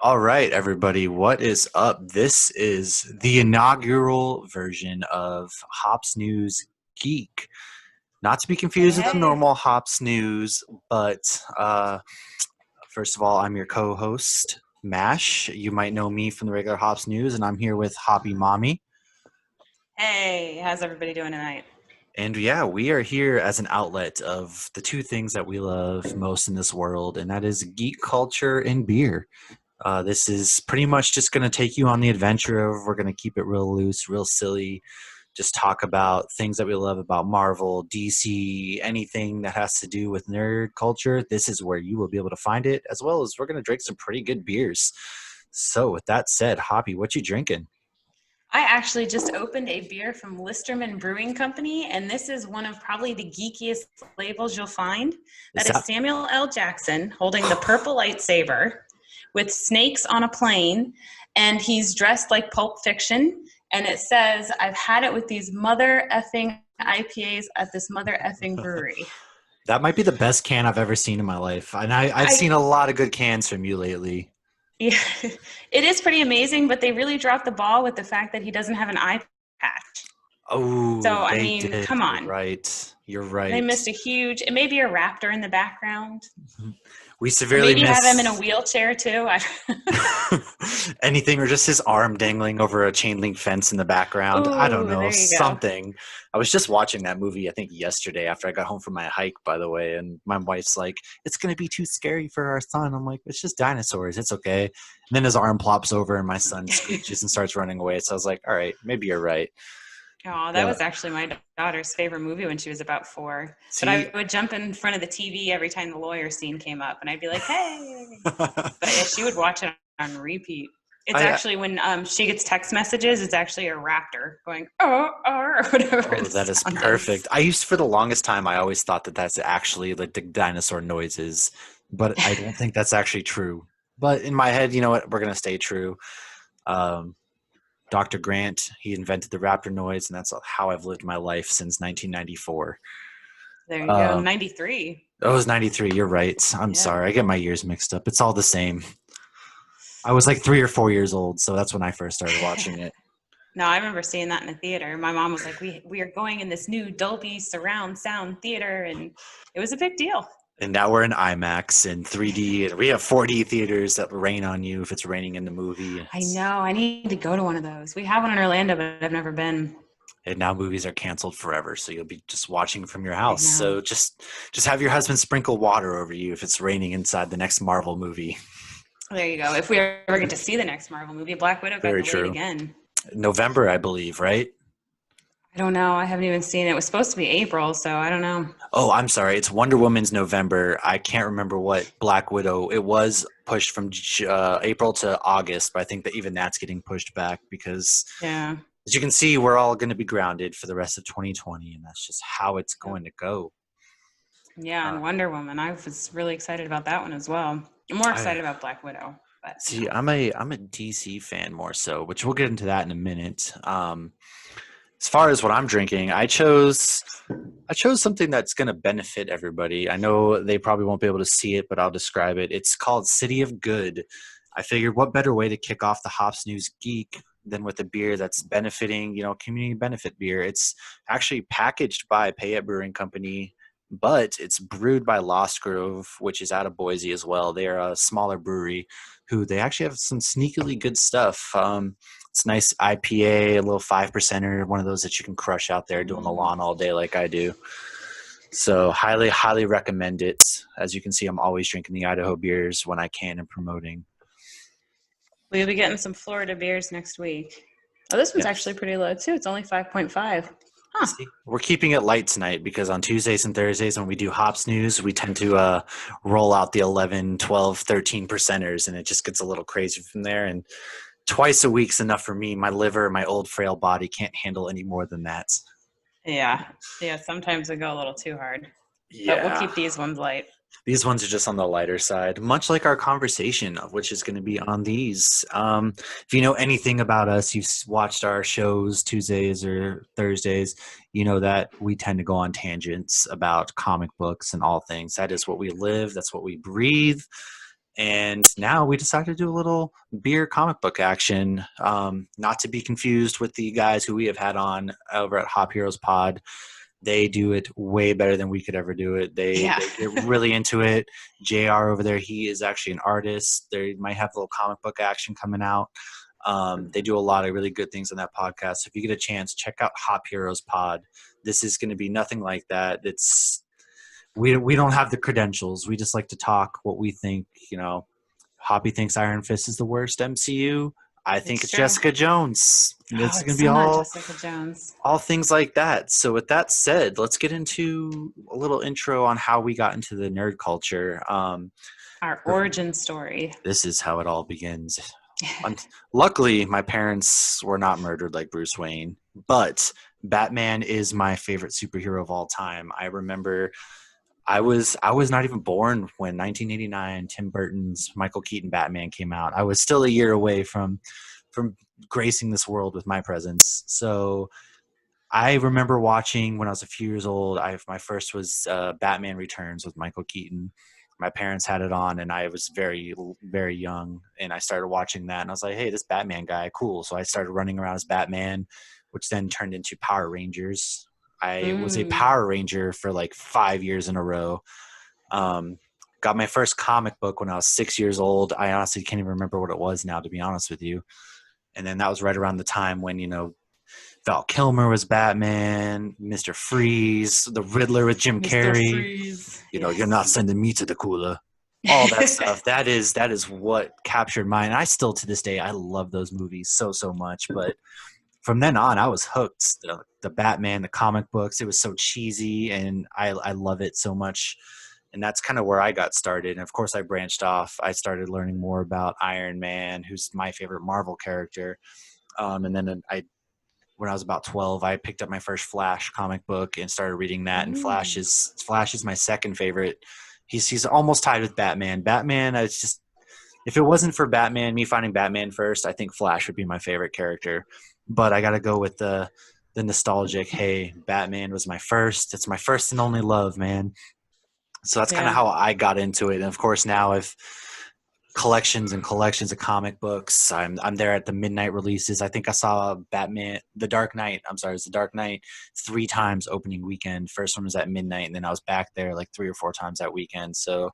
All right, everybody, what is up? This is the inaugural version of Hops Geek. Not to be Hey, confused with the hey. normal Hops News, but first of all, I'm your co host, Mash. You might know me from the regular Hops News, and I'm here with Hoppy Mommy. Hey, how's everybody doing tonight? And yeah, we are here as an outlet of the two things that we love most in this world, and that is geek culture and beer. This is pretty much just going to take you on the adventure of we're going to keep it real loose, real silly, just talk about things that we love about Marvel, DC, anything that has to do with nerd culture. This is where you will be able to find it, as well as we're going to drink some pretty good beers. So with that said, Hoppy, what you drinking? I actually just opened a beer from Listerman Brewing Company, and this is one of probably the geekiest labels you'll find. Is That is that Samuel L. Jackson holding the purple lightsaber with snakes on a plane, and he's dressed like Pulp Fiction. And it says, I've had it with these mother effing IPAs at this mother effing brewery. that might be the best can I've ever seen in my life, and I've I seen a lot of good cans from you lately. Yeah, it is pretty amazing, but they really dropped the ball with the fact that he doesn't have an eye patch. Oh, So, I they mean, did. come You're on. right. You're They right. missed a huge, it may be a raptor in the background, We or severely maybe have him in a miss wheelchair too. anything, or just his arm dangling over a chain link fence in the background. I don't Ooh, know, there you go. something. I was just watching that movie, I think yesterday after I got home from my hike, by the way, and my wife's like, "It's gonna be too scary for our son." I'm like, "It's just dinosaurs. It's okay." And then his arm plops over, and my son screeches and starts running away. So I was like, "All right, maybe you're right." Oh, that was But actually my daughter's favorite movie when she was about 4. But see, I would jump in front of the TV every time the lawyer scene came up, and I'd be like, "Hey!" But yeah, she would watch it on repeat. It's I actually when she gets text messages, it's actually a raptor going oh or whatever Oh, the that is sound is. perfect. I used for the longest time, I always thought that that's actually like the dinosaur noises, but I don't think that's actually true. But in my head, you know what? We're gonna stay true. Um, Dr. Grant, he invented the raptor noise, and that's how I've lived my life since 1994. There you go. Um, 93. oh, it was 93. You're right. I'm Yeah. sorry. I get my years mixed up. It's all the same. I was like 3 or 4 years old, so that's when I first started watching it. No, I remember seeing that in the theater. My mom was like, "We are going in this new Dolby surround sound theater," and it was a big deal. And now we're in IMAX and 3D, and we have 4D theaters that rain on you if it's raining in the movie. I know. I need to go to one of those. We have one in Orlando, but I've never been. And now movies are canceled forever, so you'll be just watching from your I house. know. So just have your husband sprinkle water over you if it's raining inside the next Marvel movie. There you go. If we ever get to see the next Marvel movie, Black Widow got Very delayed true. again. November, I believe, right? I don't know. I haven't even seen it. It was supposed to be April, so I don't know. Oh, I'm sorry. It's Wonder Woman's November. I can't remember what Black Widow. It was pushed from April to August, but I think that even that's getting pushed back because, Yeah. as you can see, we're all going to be grounded for the rest of 2020, and that's just how it's going to go. Yeah, Uh, and Wonder Woman. I was really excited about that one as well. I'm more I excited about Black Widow, but See, I'm a DC fan more so, which we'll get into that in a minute. As far as what I'm drinking, I chose something that's going to benefit everybody. I know they probably won't be able to see it, but I'll describe it. It's called City of Good. I figured what better way to kick off the Hops News Geek than with a beer that's benefiting, community benefit beer. It's actually packaged by Payette Brewing Company, but it's brewed by Lost Grove, which is out of Boise as well. They are a smaller brewery who they actually have some sneakily good stuff. It's nice IPA, a little 5%er, one of those that you can crush out there doing the lawn all day like I do. So highly, highly recommend it. As you can see, I'm always drinking the Idaho beers when I can and promoting. we'll be getting some Florida beers next week. Oh, this one's actually Yes. pretty low too. It's only 5.5. Huh. See, we're keeping it light tonight because on Tuesdays and Thursdays when we do Hops News, we tend to roll out the 11, 12, 13 percenters, and it just gets a little crazy from there. And twice a week's enough for me. My liver, my old frail body can't handle any more than that. Yeah. Yeah, sometimes we go a little too hard. But we'll Yeah. keep these ones light. These ones are just on the lighter side, much like our conversation, which is going to be on these. If you know anything about us, you've watched our shows Tuesdays or Thursdays, you know that we tend to go on tangents about comic books and all things. That is what we live, that's what we breathe. And now we decided to do a little beer comic book action, not to be confused with the guys who we have had on over at Hop Heroes Pod. They do it way better than we could ever do it. Yeah. They get really into it. JR over there, he is actually an artist. They might have a little comic book action coming out. They do a lot of really good things on that podcast. So if you get a chance, check out Hop Heroes Pod. This is going to be nothing like that. We don't have the credentials. We just like to talk what we think. Hoppy thinks Iron Fist is the worst MCU. I think It's it's true. Jessica Jones. Oh, It's going it's to be so not Jessica Jones. all things like that. So with that said, let's get into a little intro on how we got into the nerd culture. Our origin story. This is how it all begins. Luckily, my parents were not murdered like Bruce Wayne, but Batman is my favorite superhero of all time. I remember I was not even born when 1989 Tim Burton's Michael Keaton Batman came out. I was still a year away from gracing this world with my presence. So I remember watching when I was a few years old. My first was Batman Returns with Michael Keaton. My parents had it on, and I was very, very young, and I started watching that, and I was like, "Hey, this Batman guy, cool!" So I started running around as Batman, which then turned into Power Rangers. I was a Power Ranger for like 5 years in a row. Um, got my first comic book when I was 6 years old. I honestly can't even remember what it was now, to be honest with you. And then that was right around the time when Val Kilmer was Batman, Mr. Freeze, the Riddler with Jim Mr. Carrey. Freeze. You're not sending me to the cooler. All that stuff. That is what captured mine. I still to this day I love those movies so much. But from then on, I was hooked. The Batman, the comic books. It was so cheesy, and I love it so much. And that's kind of where I got started. And of course, I branched off. I started learning more about Iron Man, who's my favorite Marvel character. And then when I was about 12, I picked up my first Flash comic book and started reading that. And Flash is my second favorite. He's almost tied with Batman. Batman, it's just, if it wasn't for Batman, me finding Batman first, I think Flash would be my favorite character. But I got to go with the nostalgic. Hey, Batman was my first. It's my first and only love, man. So that's kind of how I got into it. And of course, now I've collections and collections of comic books. I'm there at the midnight releases. I think I saw Batman, The Dark Knight. I'm sorry, it's The Dark Knight 3 times opening weekend. First one was at midnight, and then I was back there like 3 or 4 times that weekend. So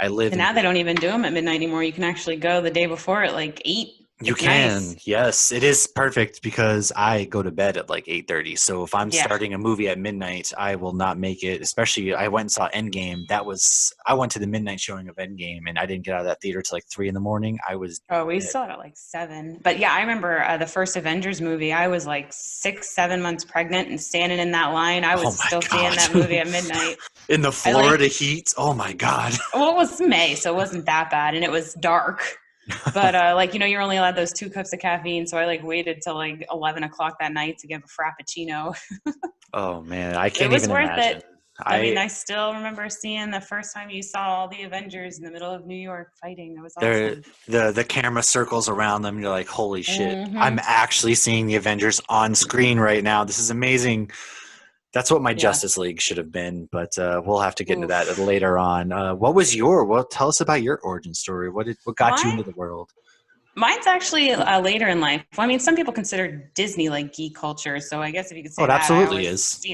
I live. And now they don't even do them at midnight anymore. You can actually go the day before at like 8. You can, yes. It is perfect because I go to bed at like 8:30. So if I'm starting a movie at midnight, I will not make it. Especially, I went and saw Endgame. I went to the midnight showing of Endgame, and I didn't get out of that theater till like 3 in the morning. We saw it at like 7. But yeah, I remember the first Avengers movie. I was like 6-7 months pregnant and standing in that line. I was still seeing that movie at midnight. In the Florida heat. Oh my God. Well, it was May, so it wasn't that bad, and it was dark. But you're only allowed those 2 cups of caffeine, so I like waited till like 11 o'clock that night to get a frappuccino. Oh man, I can't even imagine. It was worth it. I still remember seeing the first time you saw all the Avengers in the middle of New York fighting. It was awesome. The camera circles around them. You're like, holy shit! Mm-hmm. I'm actually seeing the Avengers on screen right now. This is amazing. That's what my Justice League should have been, but we'll have to get into that later on. Tell us about your origin story. What got you into the world? Mine's actually later in life. Well, I mean, some people consider Disney like geek culture, so I guess if you could say it absolutely is.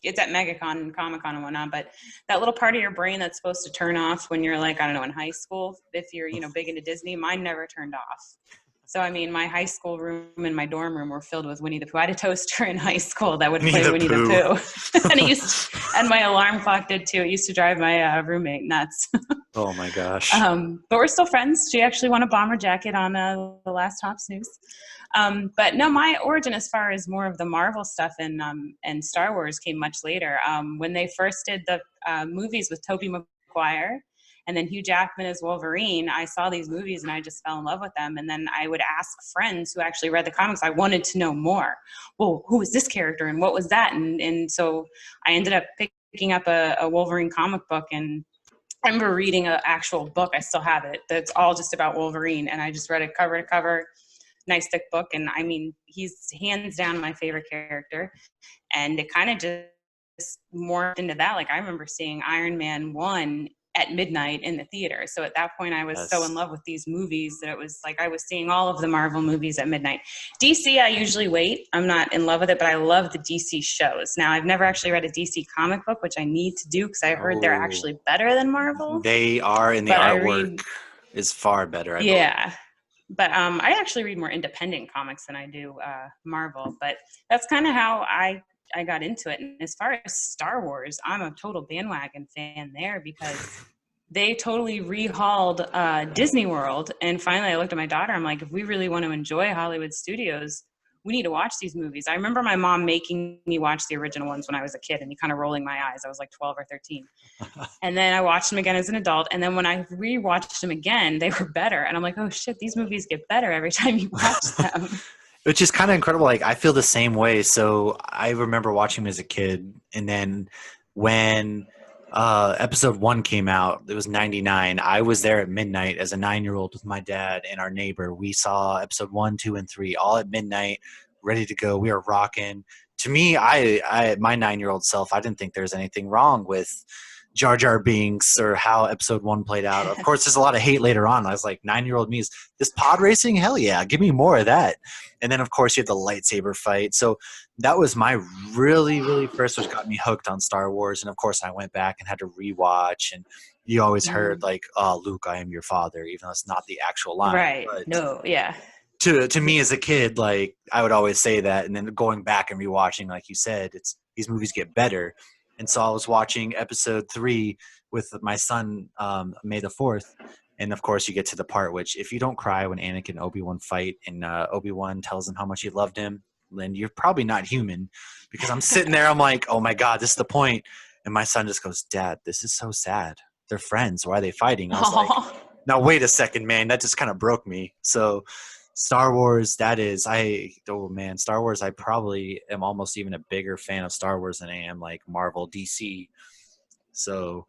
It's at MegaCon and Comic-Con and whatnot, but that little part of your brain that's supposed to turn off when you're like, I don't know, in high school, if you're, big into Disney, mine never turned off. So, I mean, my high school room and my dorm room were filled with Winnie the Pooh. I had a toaster in high school that would play Winnie the Pooh. And my alarm clock did too. It used to drive my roommate nuts. Oh my gosh. But we're still friends. She actually won a bomber jacket on the last Hops News. But no, my origin as far as more of the Marvel stuff and Star Wars came much later. When they first did the movies with Tobey Maguire, and then Hugh Jackman as Wolverine, I saw these movies and I just fell in love with them. And then I would ask friends who actually read the comics. I wanted to know more. Well, who was this character and what was that? And so I ended up picking up a Wolverine comic book, and I remember reading an actual book. I still have it. That's all just about Wolverine. And I just read it cover to cover. Nice thick book. And I mean, he's hands down my favorite character. And it kind of just morphed into that. Like I remember seeing Iron Man 1 at midnight in the theater. So at that point, I was so in Yes. love with these movies that it was like I was seeing all of the Marvel movies at midnight. DC, I usually wait. I'm not in love with it, but I love the DC shows. Now, I've never actually read a DC comic book, which I need to do because I heard they're Oh, actually better than Marvel. they are, and the But I artwork read, is far better, I believe. yeah. But I actually read more independent comics than I do Marvel. But that's kind of how I got into it. And as far as Star Wars, I'm a total bandwagon fan there because they totally rehauled Disney World. And finally, I looked at my daughter. I'm like, if we really want to enjoy Hollywood studios, we need to watch these movies. I remember my mom making me watch the original ones when I was a kid and me kind of rolling my eyes. I was like 12 or 13. And then I watched them again as an adult. And then when I rewatched them again, they were better. And I'm like, oh shit, these movies get better every time you watch them. Which is kind of incredible. Like I feel the same way. So I remember watching him as a kid, and then when episode 1 came out, it was 99. I was there at midnight as a 9-year-old with my dad and our neighbor. We saw episode 1, 2, and 3 all at midnight, ready to go. We were rocking. To me, I my 9-year-old self, I didn't think there was anything wrong with Jar Jar Binks or how episode 1 played out. Of course, there's a lot of hate later on. I was like, 9-year-old me is this pod racing? Hell yeah, give me more of that. And then, of course, you had the lightsaber fight. So that was my really, really first, which got me hooked on Star Wars. And of course, I went back and had to rewatch. And you always heard Mm. like, "Oh, Luke, I am your father," even though it's not the actual line. Right. But No, yeah. to me as a kid, like I would always say that, and then going back and rewatching, like you said, it's these movies get better. And so I was watching episode 3 with my son, May the 4th, and of course you get to the part which if you don't cry when Anakin and Obi-Wan fight, and Obi-Wan tells him how much he loved him, then you're probably not human, because I'm sitting there, I'm like, oh my god, this is the point, and my son just goes, Dad, this is so sad. They're friends. Why are they fighting? I was like, Oh, now wait a second, man, that just kind of broke me. So Star Wars, that is, oh man, Star Wars, I probably am almost even a bigger fan of Star Wars than I am like Marvel, DC. So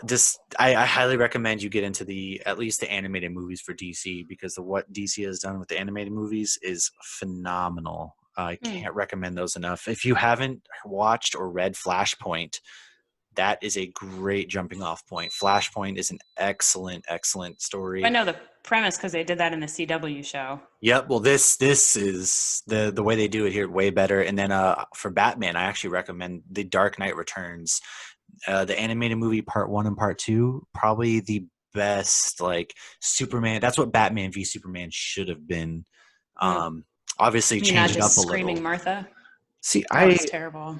just, I highly recommend you get into the, at least the animated movies for DC, because of what DC has done with the animated movies is phenomenal. I hmm. can't recommend those enough. If you haven't watched or read Flashpoint, that is a great jumping off point. Flashpoint is an excellent, excellent I story. know the premise because they did that in the CW show. Yep. Well, this is the way they do it here way better. And then for Batman, I actually recommend The Dark Knight Returns, the animated movie Part 1 and Part 2. Probably the best, like Superman. That's what Batman v Superman should have been. Mm. Um, Obviously, You're not change it up just a screaming little. Martha. See, That was terrible.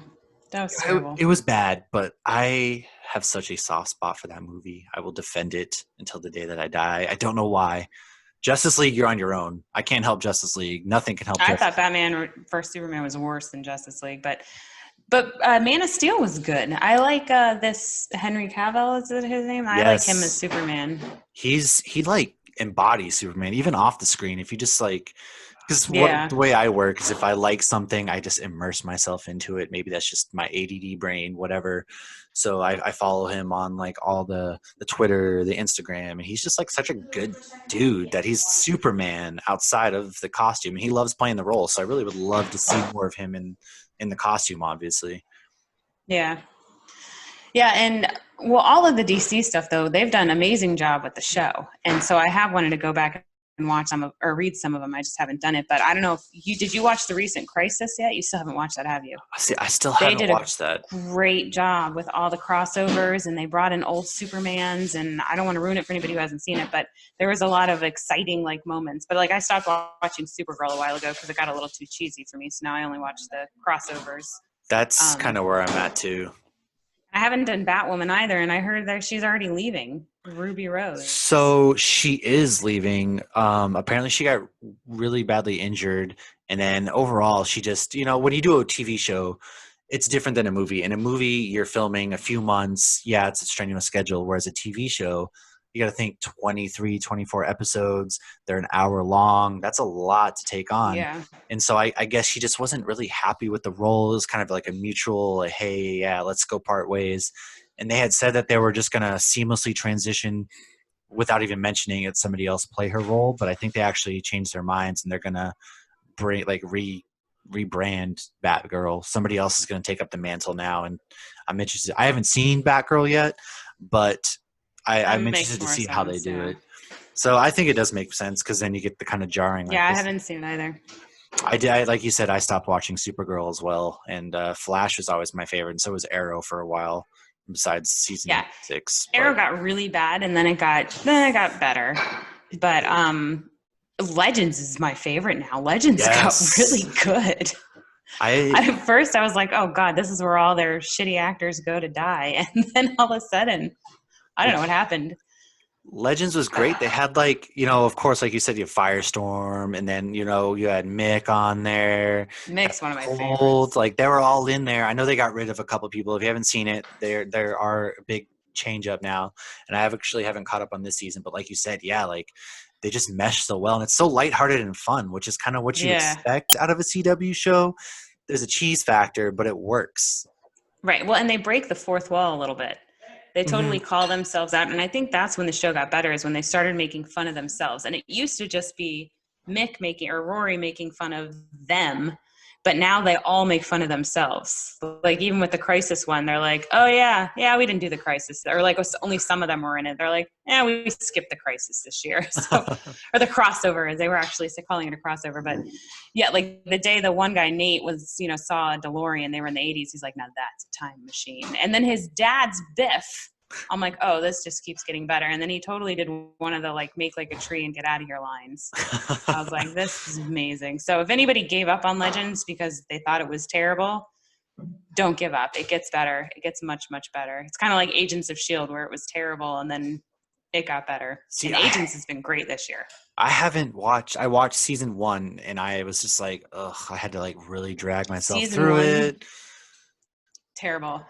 That was terrible. it was bad, but I have such a soft spot for that movie. I will defend it until the day that I die. I don't know why. Justice League, you're on your own. I can't help Justice League. Nothing can help I Justice. thought Batman vs Superman was worse than Justice League, but Man of Steel was good. I like this Henry Cavill. Is it his name? I like him as Yes, Superman. he like embodies Superman even off the screen. If you just like, because what Yeah, the way I work is if I like something, I just immerse myself into it. Maybe that's just my ADD brain, whatever. So I follow him on like all the Twitter, the Instagram, and he's just like such a good dude that he's Superman outside of the costume. And he loves playing the role. So I really would love to see more of him in the costume, obviously. yeah. Yeah, and well, all of the DC stuff though, they've done an amazing job with the show, and so I have wanted to go back and watch some of or read some of them. I just haven't done it, but I don't know if you did. You watch the recent Crisis yet? You still haven't watched that, have you? See, I still They haven't did a watched that. great job with all the crossovers, and they brought in old Supermans. And I don't want to ruin it for anybody who hasn't seen it, but there was a lot of exciting like moments. But like I stopped watching Supergirl a while ago because it got a little too cheesy for me. So now I only watch the crossovers. That's kind Um, of where I'm at too. I haven't done Batwoman either, and I heard that she's already leaving Ruby Rose. So she is leaving. Apparently, she got really badly injured, and then overall, she just, when you do a TV show, it's different than a movie. In a movie, you're filming a few months. Yeah, it's a strenuous schedule. Whereas a TV show, you got to think 23, 24 episodes. They're an hour long. That's a lot to take on. Yeah. And so I guess she just wasn't really happy with the role. It was kind of like a mutual, like, hey, yeah, let's go part ways. And they had said that they were just going to seamlessly transition without even mentioning it, somebody else play her role. But I think they actually changed their minds, and they're going to bring rebrand Batgirl. Somebody else is going to take up the mantle now, and I'm interested. I haven't seen Batgirl yet, but I'm That makes interested to more see how they sense. do Yeah. it. So I think it does make sense because then you get the kind of jarring like Yeah, I this. haven't seen it either. Like you said, I stopped watching Supergirl as well, and Flash was always my favorite, and so was Arrow for a while, besides season Yeah. 6. Arrow got really bad and then it got better. But Legends is my favorite now. Legends got really Yes, good. I At first I was like, oh God, this is where all their shitty actors go to die. And then all of a sudden, I don't know what happened. Legends was great. They had like, of course, like you said, you have Firestorm, and then you had Mick on there, Mick's Captain one of my Cold. favorites. Like they were all in there. I know they got rid of a couple people. If you haven't seen it, there are a big change up now, and I actually haven't caught up on this season. But like you said, yeah, like they just mesh so well, and it's so lighthearted and fun, which is kind of what you Yeah. expect out of a CW show. There's a cheese factor, but it works. Right. Well, and they break the fourth wall a little bit. They Hmm. totally call themselves out. And I think that's when the show got better, is when they started making fun of themselves. And it used to just be Mick making or Rory making fun of them. But now they all make fun of themselves. Like even with the Crisis one, they're like, oh, yeah, we didn't do the Crisis. Or like only some of them were in it. They're like, yeah, we skipped the Crisis this year. So, or the crossover, as they were actually calling it a crossover. But yeah, like the day the one guy, Nate, was, saw a DeLorean, they were in the 80s. He's like, now that's a time machine. And then his dad's Biff. I'm like, oh, this just keeps getting better. And then he totally did one of the like make like a tree and get out of here lines. I was like, this is amazing. So if anybody gave up on Legends because they thought it was terrible, don't give up. It gets better. It gets much, much better. It's kind of like Agents of S.H.I.E.L.D., where it was terrible and then it got better. See, And Agents has been great this year. I haven't watched. I watched season 1, and I was just like, ugh. I had to like really drag myself Season through one, it. terrible.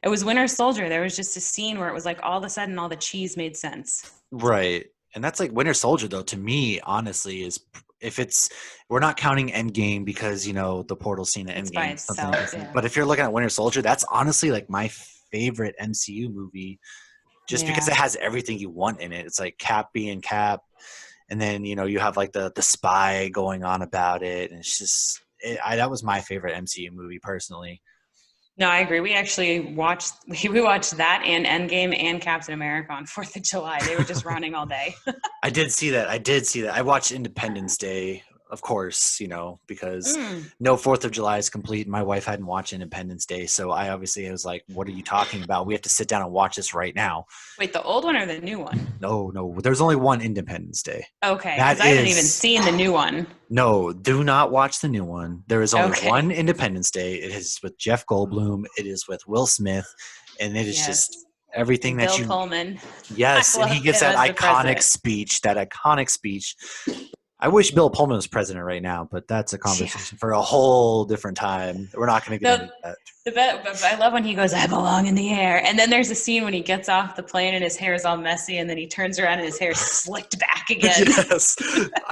It was Winter Soldier. There was just a scene where it was like all of a sudden all the cheese made sense. Right, and that's like Winter Soldier, though. To me, honestly, is if it's we're not counting Endgame because the portal scene at It's by Endgame is something itself. different. Yeah. But if you're looking at Winter Soldier, that's honestly like my favorite MCU movie, just because Yeah. it has everything you want in it. It's like Cap being Cap, and then you have like the spy going on about it, and it's just that was my favorite MCU movie personally. No, I agree. We actually watched we watched that and Endgame and Captain America on 4th of July. They were just running all day. I did see that. I did see that. I watched Independence Day, of course, because no 4th of July is complete. My wife hadn't watched Independence Day, so I obviously was like, what are you talking about? We have to sit down and watch this right now. Wait, the old one or the new one? No, there's only one Independence Day. Okay, because That I haven't even is seen the new one. no, do not watch the new one. There is only Okay. one Independence Day. It is with Jeff Goldblum. It is with Will Smith, and it is just everything And that Bill Pullman. Yes, I and he love gives him that as the iconic president. speech. That iconic speech. I wish Bill Pullman was president right now, but that's a conversation for a whole different time. We're not going to get No, into that. but I love when he goes, I belong in the air. And then there's a scene when he gets off the plane and his hair is all messy, and then he turns around and his hair is slicked back again. Yes,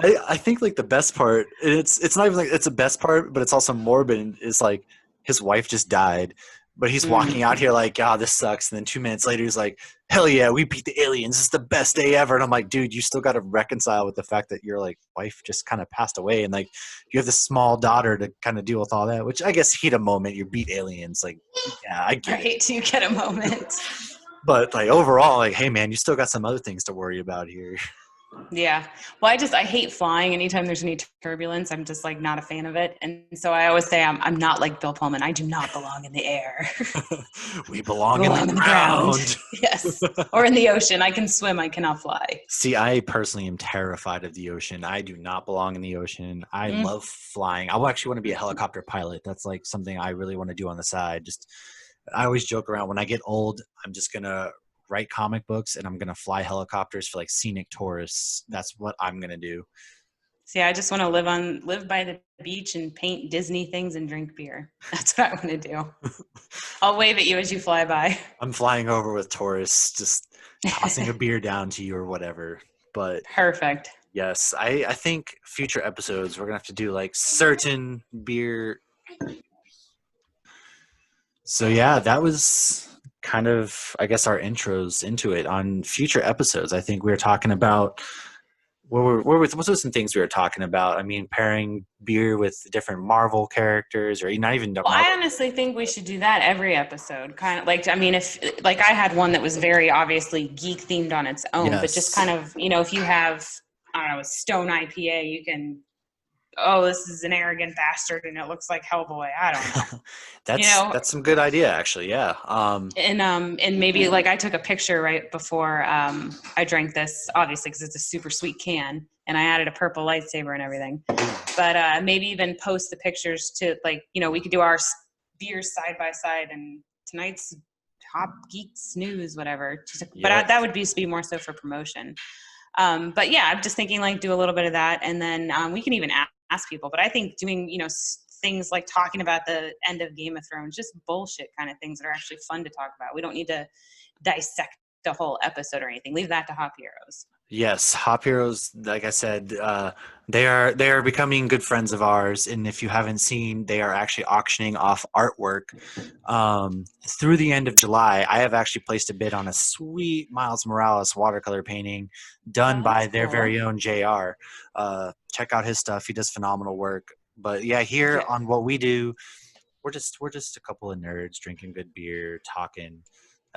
I think like the best part. It's not even like it's the best part, but it's also morbid. Is like his wife just died, but he's walking out here like, "Ah, this sucks." And then 2 minutes later, he's like, "Hell yeah, we beat the aliens! It's the best day ever." And I'm like, "Dude, you still got to reconcile with the fact that your like wife just kind of passed away, and like you have this small daughter to kind of deal with all that." Which I guess heat a moment. You beat aliens, like, yeah, I get it. Right, you get a moment. But like overall, like, hey man, you still got some other things to worry about here. Yeah. Well, I hate flying. Anytime there's any turbulence, I'm just like not a fan of it. And so I always say I'm not like Bill Pullman. I do not belong in the air. We belong, belong in in the the ground. Yes. Or in the ocean. I can swim. I cannot fly. See, I personally am terrified of the ocean. I do not belong in the ocean. I love flying. I actually want to be a helicopter pilot. That's like something I really want to do on the side. Just I always joke around when I get old, I'm just gonna write comic books and I'm gonna fly helicopters for like scenic tourists. That's what I'm gonna do. See, I just want to live by the beach and paint Disney things and drink beer. That's what I want to do. I'll wave at you as you fly by. I'm flying over with tourists, just tossing a beer down to you or whatever. But Perfect. yes, I think future episodes we're gonna have to do like certain beer. So yeah, that was kind of I guess our intros into it. On future episodes, I think we were talking about what were some things we were talking about? I mean, pairing beer with different Marvel characters, or not even Well, I Marvel. honestly think we should do that every episode. Kind of like, I mean, if like I had one that was very obviously geek themed on its own, but just Yes. kind of, if you have, I don't know, a Stone IPA, you can, oh, this is an arrogant bastard and it looks like Hellboy. I don't know. You know, That's some good idea, actually. Yeah. and maybe like I took a picture right before I drank this, obviously because it's a super sweet can, and I added a purple lightsaber and everything. Ooh, But maybe even post the pictures to, like, we could do our beers side by side and tonight's Hop Geek Snooze, whatever. But yep. that would be more so for promotion. But yeah, I'm just thinking like do a little bit of that, and then we can even ask people. But I think doing things like talking about the end of Game of Thrones, just bullshit kind of things that are actually fun to talk about. We don't need to dissect the whole episode or anything. Leave that to Hop Heroes. Yes, Hop Heroes, like I said, they are becoming good friends of ours, and if you haven't seen, they are actually auctioning off artwork through the end of July. I have actually placed a bid on a sweet Miles Morales watercolor painting done Oh, that's by their cool. very own JR. Check out his stuff; he does phenomenal work. But yeah, here Yeah. on what we do, we're just a couple of nerds drinking good beer, talking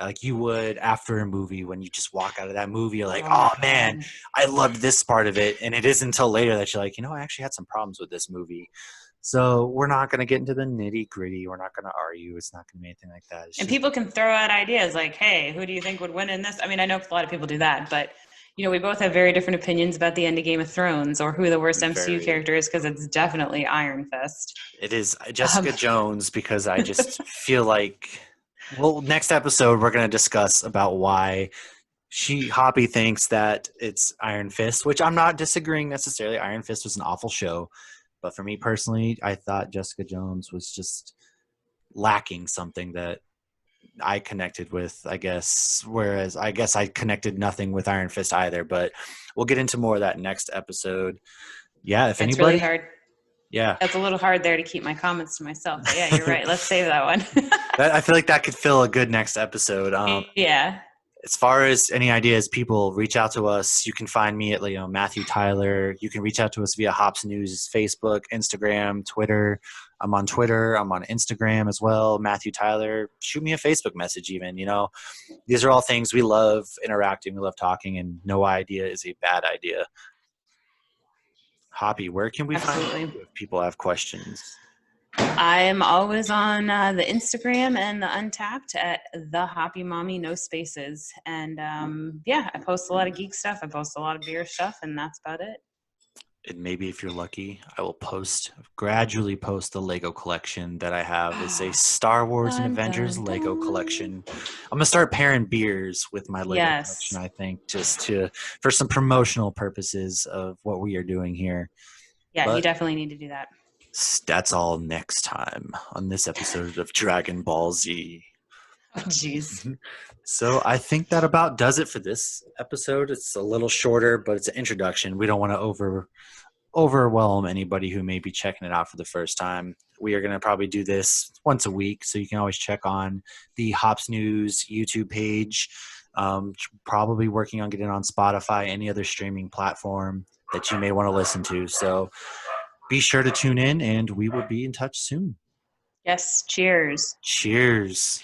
like you would after a movie. When you just walk out of that movie, you're like, Oh oh man, God. I loved this part of it. And it isn't until later that you're like, I actually had some problems with this movie. So we're not going to get into the nitty gritty. We're not going to argue. It's not going to be anything like that. It's And just people can throw out ideas like, hey, who do you think would win in this? I mean, I know a lot of people do that, but we both have very different opinions about the end of Game of Thrones or who the worst MCU very, character is, because it's definitely Iron Fist. it is Um, Jessica Jones, because I just feel like, well, next episode, we're going to discuss about why Hoppy thinks that it's Iron Fist, which I'm not disagreeing necessarily. Iron Fist was an awful show, but for me personally, I thought Jessica Jones was just lacking something that I connected with, I guess. Whereas I guess I connected nothing with Iron Fist either. But we'll get into more of that next episode. Yeah, if it's really anybody, hard. yeah. That's a little hard there to keep my comments to myself. But yeah, you're right. Let's save that one. I feel like that could fill a good next episode. Yeah. As far as any ideas, people reach out to us. You can find me at Matthew Tyler. You can reach out to us via Hops News, Facebook, Instagram, Twitter. I'm on Twitter. I'm on Instagram as well. Matthew Tyler. Shoot me a Facebook message even. These are all things we love interacting. We love talking, and no idea is a bad idea. Hoppy, where can we find Absolutely. you if people have questions? I am always on the Instagram and the Untapped at the Hoppy Mommy, no spaces. And yeah, I post a lot of geek stuff. I post a lot of beer stuff, and that's about it. And maybe if you're lucky, I will gradually post the Lego collection that I have. It's a Star Wars and Dun, Avengers dun, Lego dun. collection. I'm gonna start pairing beers with my Lego collection, Yes. I think, just for some promotional purposes of what we are doing here. Yeah, you But definitely need to do that. that's all next time on this episode of Dragon Ball Z. Oh, jeez. So I think that about does it for this episode. It's a little shorter, but it's an introduction. We don't want to overwhelm anybody who may be checking it out for the first time. We are going to probably do this once a week, so you can always check on the Hops News YouTube page. Probably working on getting on Spotify, any other streaming platform that you may want to listen to. So be sure to tune in, and we will be in touch soon. Yes, cheers. Cheers.